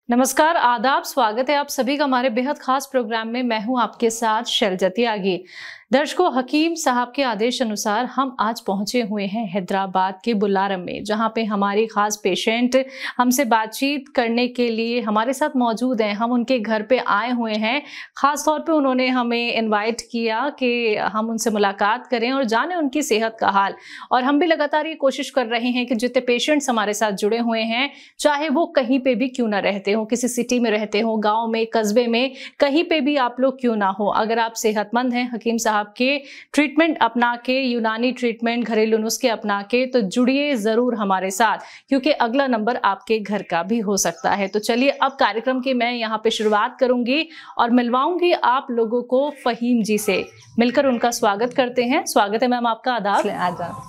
नमस्कार, आदाब, स्वागत है आप सभी का हमारे बेहद खास प्रोग्राम में। मैं हूं आपके साथ शैलजा त्यागी। दर्शकों, हकीम साहब के आदेश अनुसार हम आज पहुंचे हुए हैं हैदराबाद के बुलारम में, जहां पे हमारी खास पेशेंट हमसे बातचीत करने के लिए हमारे साथ मौजूद हैं। हम उनके घर पे आए हुए हैं। खास तौर पे उन्होंने हमें इनवाइट किया कि हम उनसे मुलाकात करें और जानें उनकी सेहत का हाल। और हम भी लगातार ये कोशिश कर रहे हैं कि जितने पेशेंट्स हमारे साथ जुड़े हुए हैं, चाहे वो कहीं पे भी क्यों ना रहते हो, किसी सिटी में रहते हो, गाँव में, कस्बे में, कहीं पे भी आप लोग क्यों ना हो, अगर आप सेहतमंद हैं, हकीम साहब के ट्रीटमेंट अपना के, यूनानी ट्रीटमेंट, घरेलू नुस्खे अपना के, तो जुड़िए जरूर हमारे साथ, क्योंकि अगला नंबर आपके घर का भी हो सकता है। तो चलिए अब कार्यक्रम की मैं यहाँ पे शुरुआत करूंगी और मिलवाऊंगी आप लोगों को फहीम जी से। मिलकर उनका स्वागत करते हैं। स्वागत है मैम आपका। आदाब।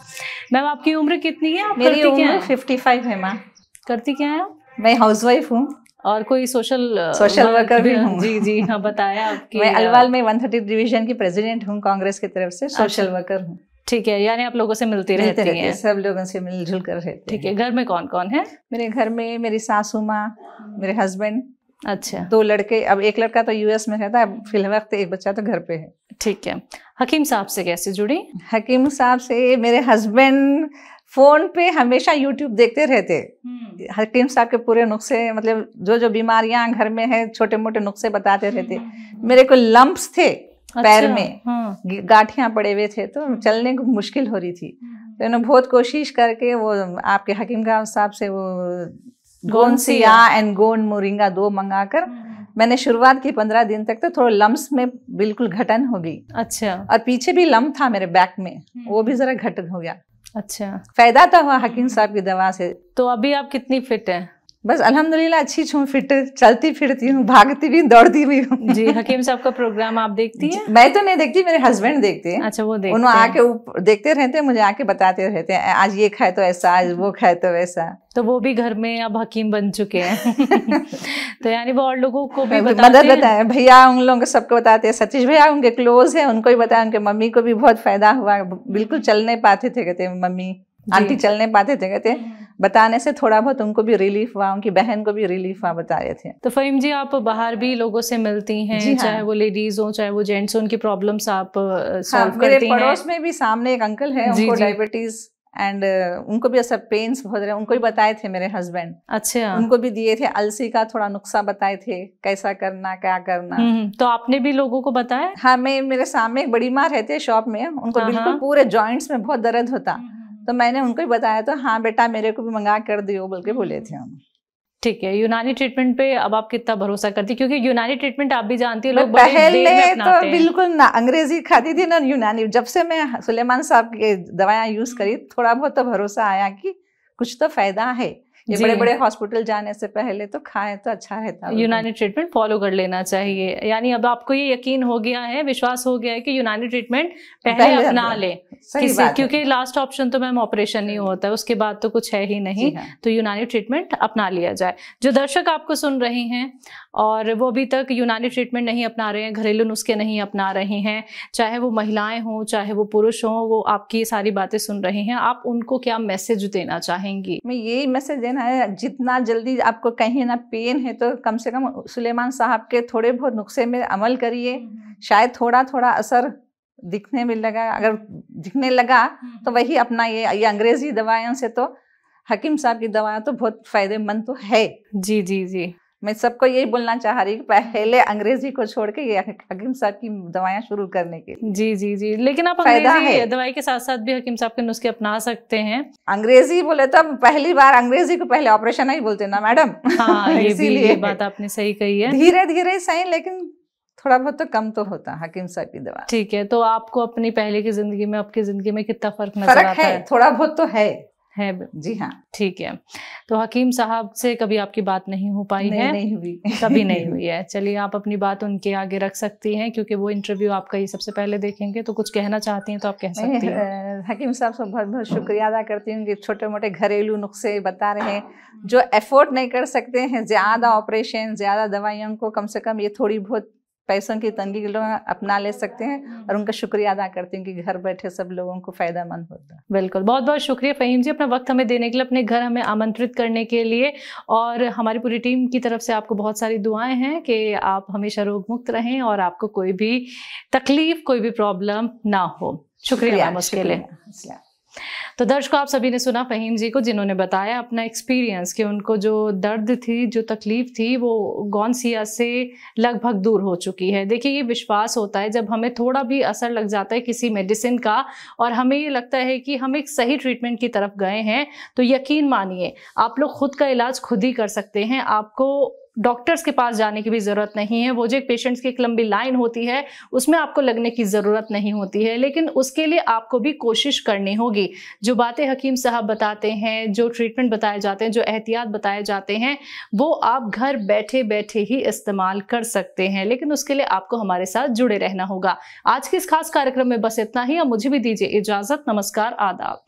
मैम आपकी उम्र कितनी है? मेरी उम्र 55 है मैम। करती क्या है? मैं हाउसवाइफ हूँ और कोई सोशल वर्कर भी हूँ। जी जी हाँ, बताया आपकी। मैं अलवाल में 130 डिवीजन की प्रेसिडेंट हूँ, कांग्रेस की तरफ से सोशल वर्कर हूँ। ठीक है, यानी आप लोगों से मिलती रहती हैं? सब लोगों से मिलजुल कर रहते हैं। ठीक है। घर में कौन कौन है? मेरे घर में मेरी सासू माँ, मेरे हस्बैंड, अच्छा, 2 लड़के। अब एक लड़का तो यूएस में रहता है फिलहाल, एक बच्चा तो घर पे है। ठीक है। हकीम साहब से कैसे जुड़ी? हकीम साहब से मेरे हस्बैंड फोन पे हमेशा यूट्यूब देखते रहते। हकीम साहब के पूरे नुस्खे, मतलब जो जो बीमारियां घर में है, छोटे मोटे नुस्खे बताते रहते। मेरे को लंप्स थे पैर में, गांठियां पड़े हुए थे, तो चलने को मुश्किल हो रही थी। तो इन्होंने बहुत कोशिश करके वो आपके हकीम साहब से वो गोंसिया एंड गोंड मोरिंगा 2 मंगा कर मैंने शुरुआत की। 15 दिन तक तो थोड़ा लम्स में बिल्कुल घटन हो गई। अच्छा। और पीछे भी लम्प था मेरे बैक में, वो भी जरा घट हो गया। अच्छा, फायदा तो हुआ हकीम साहब की दवा से। तो अभी आप कितनी फिट हैं? बस अल्हम्दुलिल्लाह अच्छी हूँ, फिट, चलती फिरती हूँ, भागती भी, दौड़ती भी हूँ। जी। हकीम साहब का प्रोग्राम आप देखती हैं? मैं तो नहीं देखती, मेरे हस्बैंड देखते हैं। अच्छा, वो देखते उन्होंने हैं। आके देखते रहते हैं, मुझे आके बताते रहते हैं, आज ये खाए तो ऐसा, आज वो खाए तो वैसा। तो वो भी घर में अब हकीम बन चुके हैं। तो यानी वो और लोगों को भी मदद बताए। भैया उन लोगों को सबको बताते हैं। सतीश भैया उनके क्लोज है, उनको भी बताया। उनके मम्मी को भी बहुत फायदा हुआ, बिल्कुल चल नहीं पाते थे, कहते मम्मी आंटी चल नहीं पाते थे, कहते बताने से थोड़ा बहुत उनको भी रिलीफ हुआ, उनकी बहन को भी रिलीफ हुआ, बता रहे थे। तो फहीम जी, आप बाहर भी लोगों से मिलती हैं? हाँ। चाहे वो लेडीज हो चाहे वो जेंट्स हो, उनकी प्रॉब्लम्स आप सॉल्व करती हैं? मेरे पड़ोस में भी सामने एक अंकल है, उनको डायबिटीज एंड उनको भी ऐसा पेन्स बहुत रहे, उनको भी बताए थे मेरे हस्बैंड। अच्छा। उनको भी दिए थे, अलसी का थोड़ा नुस्खा बताए थे, कैसा करना, क्या करना। तो आपने भी लोगों को बताया? हाँ, मेरे सामने एक बड़ी माँ रहती है शॉप में, उनको बिल्कुल पूरे जॉइंट्स में बहुत दर्द होता, तो मैंने उनको भी बताया। तो हाँ बेटा, मेरे को भी मंगा कर दियो बोल के बोले थे हम। ठीक है। यूनानी ट्रीटमेंट पे अब आप कितना भरोसा करती? क्योंकि यूनानी ट्रीटमेंट आप भी जानती है, लोग पहले तो बिल्कुल ना अंग्रेजी खाती थी ना यूनानी। जब से मैं सुलेमान साहब की दवाएं यूज करी, थोड़ा बहुत तो भरोसा आया कि कुछ तो फायदा है। ये बड़े बड़े हॉस्पिटल जाने से पहले तो खाएं तो अच्छा रहता है। यूनानी ट्रीटमेंट फॉलो कर लेना चाहिए। यानी अब आपको ये यकीन हो गया है, विश्वास हो गया है कि यूनानी ट्रीटमेंट पहले अपना ले, क्योंकि लास्ट ऑप्शन तो मैम ऑपरेशन ही होता है, उसके बाद तो कुछ है ही नहीं। तो यूनानी ट्रीटमेंट अपना लिया जाए। जो दर्शक आपको सुन रहे हैं और वो अभी तक यूनानी ट्रीटमेंट नहीं अपना रहे हैं, घरेलू नुस्खे नहीं अपना रहे हैं, चाहे वो महिलाएं हों चाहे वो पुरुष हों, वो आपकी ये सारी बातें सुन रहे हैं, आप उनको क्या मैसेज देना चाहेंगी? मैं यही मैसेज देना है, जितना जल्दी आपको कहीं ना पेन है तो कम से कम सुलेमान साहब के थोड़े बहुत नुस्खे में अमल करिए। शायद थोड़ा थोड़ा असर दिखने में लगा, अगर दिखने लगा तो वही अपना ये अंग्रेजी दवाइयों से तो हकीम साहब की दवाएं तो बहुत फायदेमंद तो है। जी जी जी। मैं सबको यही बोलना चाह रही कि पहले अंग्रेजी को छोड़ के ये हकीम साहब की दवाएं शुरू करने के। जी जी जी। लेकिन आप अंग्रेजी दवाई के साथ साथ भी हकीम साहब के नुस्खे अपना सकते हैं। अंग्रेजी बोले तो पहली बार अंग्रेजी को पहले ऑपरेशन ही बोलते ना मैडम। हाँ, ये बात आपने सही कही है। धीरे धीरे सही, लेकिन थोड़ा बहुत तो कम तो होता हकीम साहब की दवा। ठीक है। तो आपको अपनी पहले की जिंदगी में आपकी जिंदगी में कितना फर्क नजर आता है? थोड़ा बहुत तो है जी हाँ। ठीक है। तो हकीम साहब से कभी आपकी बात नहीं हो पाई है? नहीं हुई, कभी नहीं हुई है। चलिए, आप अपनी बात उनके आगे रख सकती हैं, क्योंकि वो इंटरव्यू आपका ये सबसे पहले देखेंगे, तो कुछ कहना चाहती हैं तो आप कह सकती हैं। हकीम साहब से बहुत बहुत शुक्रिया अदा करती हूँ कि छोटे मोटे घरेलू नुस्खे बता रहे हैं। जो एफोर्ड नहीं कर सकते हैं ज्यादा ऑपरेशन, ज्यादा दवाइयों को, कम से कम ये थोड़ी बहुत पैसों की तंगी के लोग अपना ले सकते हैं, और उनका शुक्रिया अदा करती हूँ कि घर बैठे सब लोगों को फायदेमंद होता है। बिल्कुल, बहुत बहुत शुक्रिया फ़हीम जी, अपना वक्त हमें देने के लिए, अपने घर हमें आमंत्रित करने के लिए, और हमारी पूरी टीम की तरफ से आपको बहुत सारी दुआएं हैं कि आप हमेशा रोग मुक्त रहें और आपको कोई भी तकलीफ, कोई भी प्रॉब्लम ना हो। शुक्रिया मैम उसके लिए। तो दर्शकों, आप सभी ने सुना फ़हीम जी को, जिन्होंने बताया अपना एक्सपीरियंस कि उनको जो दर्द थी, जो तकलीफ थी, वो गौनसिया से लगभग दूर हो चुकी है। देखिए, ये विश्वास होता है जब हमें थोड़ा भी असर लग जाता है किसी मेडिसिन का और हमें ये लगता है कि हम एक सही ट्रीटमेंट की तरफ गए हैं, तो यकीन मानिए आप लोग खुद का इलाज खुद ही कर सकते हैं। आपको डॉक्टर्स के पास जाने की भी ज़रूरत नहीं है। वो जो एक पेशेंट्स की एक लंबी लाइन होती है, उसमें आपको लगने की ज़रूरत नहीं होती है, लेकिन उसके लिए आपको भी कोशिश करनी होगी। जो बातें हकीम साहब बताते हैं, जो ट्रीटमेंट बताए जाते हैं, जो एहतियात बताए जाते हैं, वो आप घर बैठे बैठे ही इस्तेमाल कर सकते हैं, लेकिन उसके लिए आपको हमारे साथ जुड़े रहना होगा। आज के इस खास कार्यक्रम में बस इतना ही। अब मुझे भी दीजिए इजाज़त। नमस्कार, आदाब।